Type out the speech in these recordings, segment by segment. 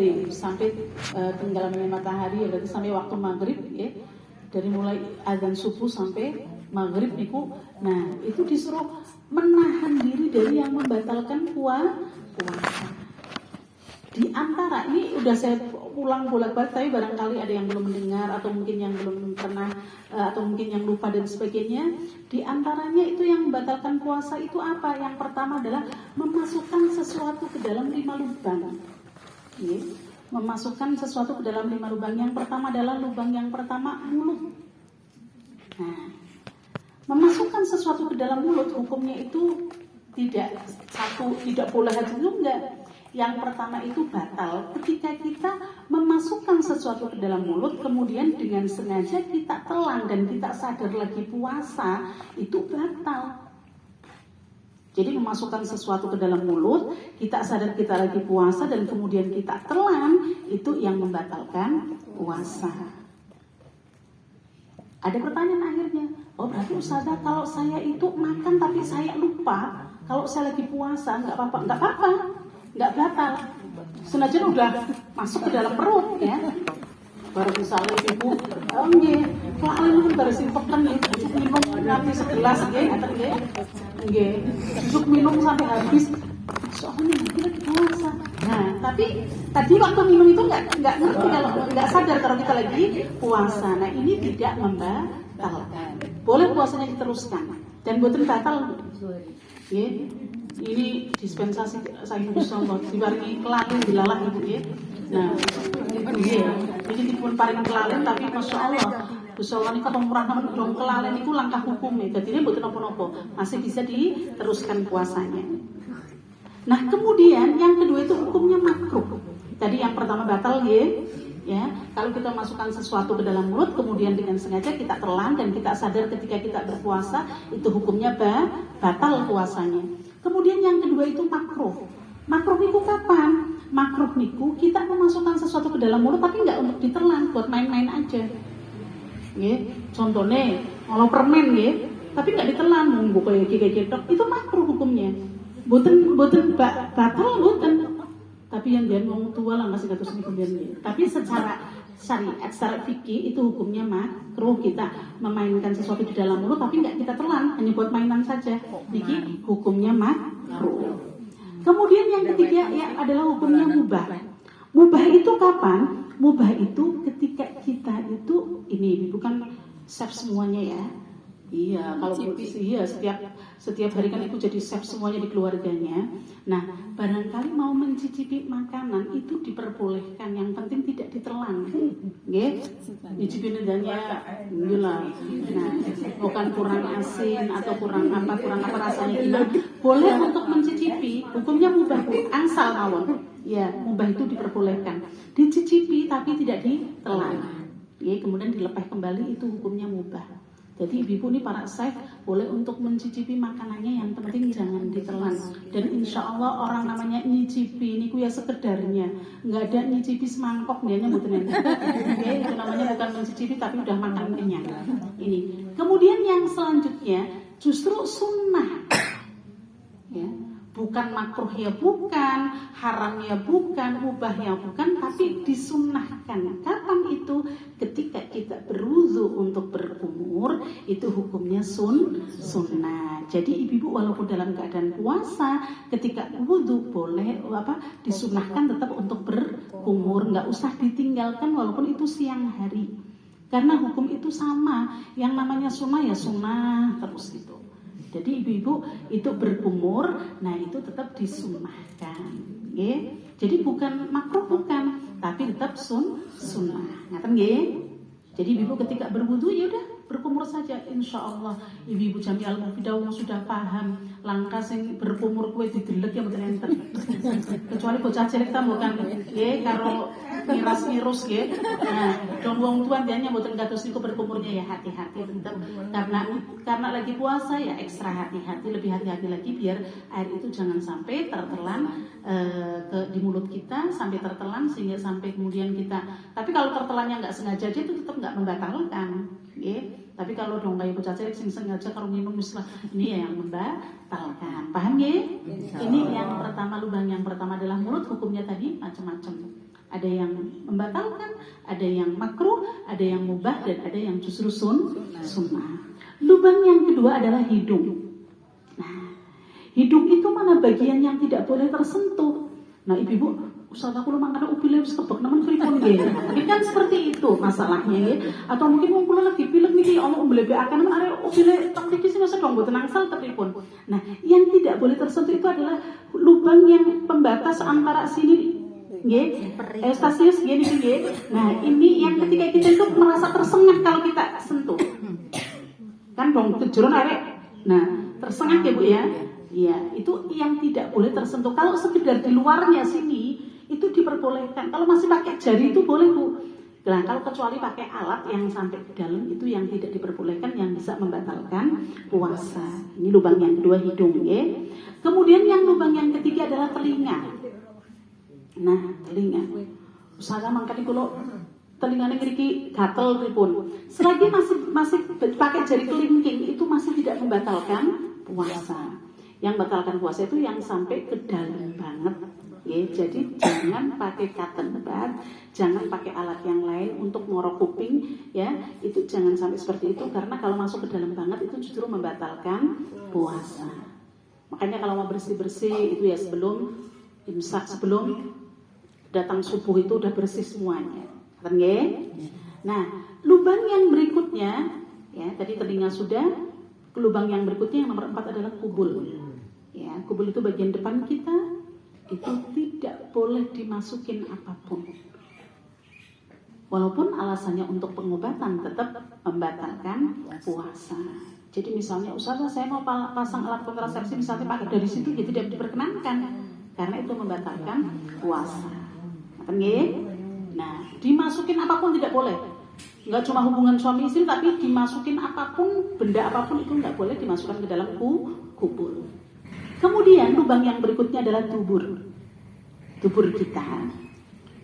berarti sampai tenggelamnya matahari ya berarti sampai waktu maghrib ya, dari mulai azan subuh sampai maghrib niku. Nah itu disuruh menahan diri dari yang membatalkan puasa. Di antara ini udah saya ulang bolak-balik, tapi barangkali ada yang belum mendengar atau mungkin yang belum pernah atau mungkin yang lupa dan sebagainya. Di antaranya itu yang membatalkan puasa itu apa? Yang pertama adalah memasukkan sesuatu ke dalam 5 lubang. Ya, memasukkan sesuatu ke dalam 5 lubang. Yang pertama adalah lubang yang pertama mulut. Nah, memasukkan sesuatu ke dalam mulut hukumnya itu tidak boleh aja itu enggak. Yang pertama itu batal ketika kita memasukkan sesuatu ke dalam mulut, kemudian dengan sengaja kita telan dan kita sadar lagi puasa, itu batal. Jadi memasukkan sesuatu ke dalam mulut, kita sadar kita lagi puasa dan kemudian kita telan, itu yang membatalkan puasa. Ada pertanyaan akhirnya, oh berarti Ustazah kalau saya itu makan tapi saya lupa, kalau saya lagi puasa nggak apa-apa. Nggak batal, senajan udah masuk ke dalam perut ya. Baru misalnya ibu, kelalen itu baru simpeken cucuk minum nanti segelas cucuk minum sampai habis, soalnya nanti lagi puasa. Nah tapi tadi waktu minum itu nggak ngerti kalau nggak sadar kalau kita lagi puasa. Nah ini tidak membatalkan, boleh puasanya diteruskan dan buatan batal. Ya, ini dispensasi saya Gusti Allah dibarengi kelalen dilalah ibu ya. Nah, ini dipun paring kelalen tapi Masya Allah Gusti Allah niku pemurah nemen dong kelalen niku langkah hukum ya. Dadine mboten napa-napa, masih bisa diteruskan puasanya. Nah, kemudian yang kedua itu hukumnya makruh. Tadi yang pertama batal ya, kalau kita masukkan sesuatu ke dalam mulut kemudian dengan sengaja kita telan dan kita sadar ketika kita berpuasa, itu hukumnya batal puasanya. Kemudian yang kedua itu makruh. Makruh niku kapan? Makruh niku kita memasukkan sesuatu ke dalam mulut tapi nggak untuk ditelan, buat main-main aja. Contohnya kalau permen tapi nggak ditelan, monggo kayak cetok, itu makruh hukumnya. Boten batal boten. Tapi yang dia ngomong tua lah masih kados niku mbiyen. Tapi secara syariat, secara fikih itu hukumnya makruh kita memainkan sesuatu di dalam mulut tapi nggak kita telan, hanya buat mainan saja. Niki hukumnya makruh. Kemudian yang ketiga ya adalah hukumnya mubah. Mubah itu kapan? Mubah itu ketika kita itu ini bukan chef semuanya ya. Iya, kalau setiap hari kan ibu jadi chef semuanya di keluarganya. Nah, barangkali mau mencicipi makanan itu diperbolehkan, yang penting tidak ditelan. Nggih. Nyicipi nedanya gila. Nah, bukan kurang asin atau kurang apa rasanya gimana. Boleh untuk mencicipi, hukumnya mubah, angsal mawon. Ya, mubah itu diperbolehkan. Dicicipi tapi tidak ditelan. Kemudian dilepas kembali itu hukumnya mubah. Jadi ibu ini para chef boleh untuk mencicipi makanannya, yang penting jangan ditelan. Dan insya Allah orang namanya nyicipi ini ya sekedarnya, nggak ada nyicipi semangkok dianya mboten enten. Itu namanya bukan mencicipi tapi udah makan kenyang. Ini. Kemudian yang selanjutnya justru sunnah. Ya. Bukan makruh ya bukan, haram ya bukan, mubah ya bukan, tapi disunnahkan. Kapan itu? Ketika kita berwudu untuk berkumur, itu hukumnya sunnah. Jadi ibu-ibu walaupun dalam keadaan puasa, ketika wudu boleh disunnahkan tetap untuk berkumur, nggak usah ditinggalkan walaupun itu siang hari. Karena hukum itu sama, yang namanya sunnah ya sunnah terus gitu. Jadi ibu-ibu itu berkumur, nah itu tetap disunnahkan. Jadi bukan makruh bukan, tapi tetap sunnah. Ngaten nggih? Jadi ibu ketika berwudu ya udah berkumur saja, insya Allah ibu-ibu Jami Al-Mufidah sudah paham langkah sing berkumur kue didelek ya mboten enten. Kecuali bocah cilik ta bukan karo miras-mirus Nah, dong wong tuan dianya mboten kados niku berkumurnya ya hati-hati tetap karena lagi puasa ya ekstra hati-hati, lebih hati-hati lagi biar air itu jangan sampai tertelan di mulut kita sampai tertelan sehingga sampai kemudian kita. Tapi kalau tertelannya nggak sengaja aja itu tetap nggak membatalkan. Tapi kalau dong kayak bocah cilik sing sengaja kalau minum mislah ini ya yang membatalkan. Paham ya? Ini yang pertama, lubang yang pertama adalah mulut, hukumnya tadi macam-macam. Ada yang membatalkan, ada yang makruh, ada yang mubah, dan ada yang justru sunnah. Lubang yang kedua adalah hidung. Nah, hidung itu mana bagian yang tidak boleh tersentuh. Nah, ibu-ibu, Ustaz aku lu mangkane upile wis kebek nemen pripun nggih. Mungkin kan seperti itu masalahnya nggih. Atau mungkin wong kula lagi pilek niki Allah mblebekaken men arek upile tok niki sing sedang mboten angsal pripun. Nah, yang tidak boleh tersentuh itu adalah lubang yang pembatas antara sini nggih, stasius gini nggih. Nah, ini yang ketika kita itu merasa tersengat kalau kita sentuh. Kan dong kejeron arek. Nah, tersengat ya Bu ya. Iya, itu yang tidak boleh tersentuh. Kalau sekedar di luarnya sini itu diperbolehkan. Kalau masih pakai jari itu boleh Bu. Nah, kalau kecuali pakai alat yang sampai ke dalam itu yang tidak diperbolehkan, yang bisa membatalkan puasa. Ini lubang yang kedua, hidung ya. Kemudian yang lubang yang ketiga adalah telinga. Nah, telinga. Usaha mangkane kula telingane ngriki gatel pripun. Selagi masih pakai jari kelingking itu masih tidak membatalkan puasa. Yang membatalkan puasa itu yang sampai ke dalam banget. Ya, jadi jangan pakai cotton bud, jangan pakai alat yang lain untuk ngorok kuping, ya. Itu jangan sampai seperti itu karena kalau masuk ke dalam banget itu justru membatalkan puasa. Makanya kalau mau bersih-bersih itu ya sebelum imsak, sebelum datang subuh itu udah bersih semuanya. Kan ya? Nah, lubang yang berikutnya, ya tadi telinga sudah, lubang yang berikutnya yang nomor 4 adalah kubul. Ya, kubul itu bagian depan kita, itu tidak boleh dimasukin apapun. Walaupun alasannya untuk pengobatan tetap membatalkan puasa. Jadi misalnya Ustazah saya mau pasang alat kontrasepsi misalnya pakai dari situ ya tidak diperkenankan karena itu membatalkan puasa. Kan ya? Nah, dimasukin apapun tidak boleh. Enggak cuma hubungan suami istri tapi dimasukin apapun, benda apapun itu enggak boleh dimasukkan ke dalam kubur. Kemudian lubang yang berikutnya adalah dubur. Dubur kita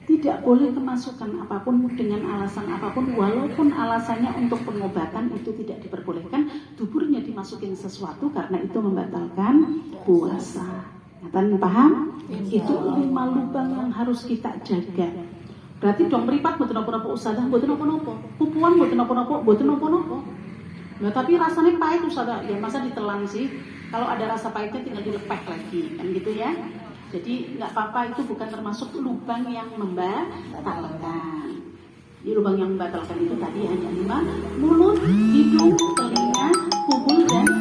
tidak boleh kemasukan apapun dengan alasan apapun, walaupun alasannya untuk pengobatan itu tidak diperbolehkan. Duburnya dimasukin sesuatu karena itu membatalkan puasa. Kalian paham? Itu 5 lubang yang harus kita jaga. Berarti dong meripat mboten napa-napa Ustazah, mboten napa-napa. Pupuan mboten napa-napa, mboten napa-napa. Nah, tapi rasanya pahit Ustazah. Ya masa ditelan sih? Kalau ada rasa pahitnya tinggal dilepek lagi, kan gitu ya. Jadi nggak apa-apa, itu bukan termasuk lubang yang membatalkan. Di lubang yang membatalkan itu tadi hanya 5, mulut, hidung, telinga, kubul dan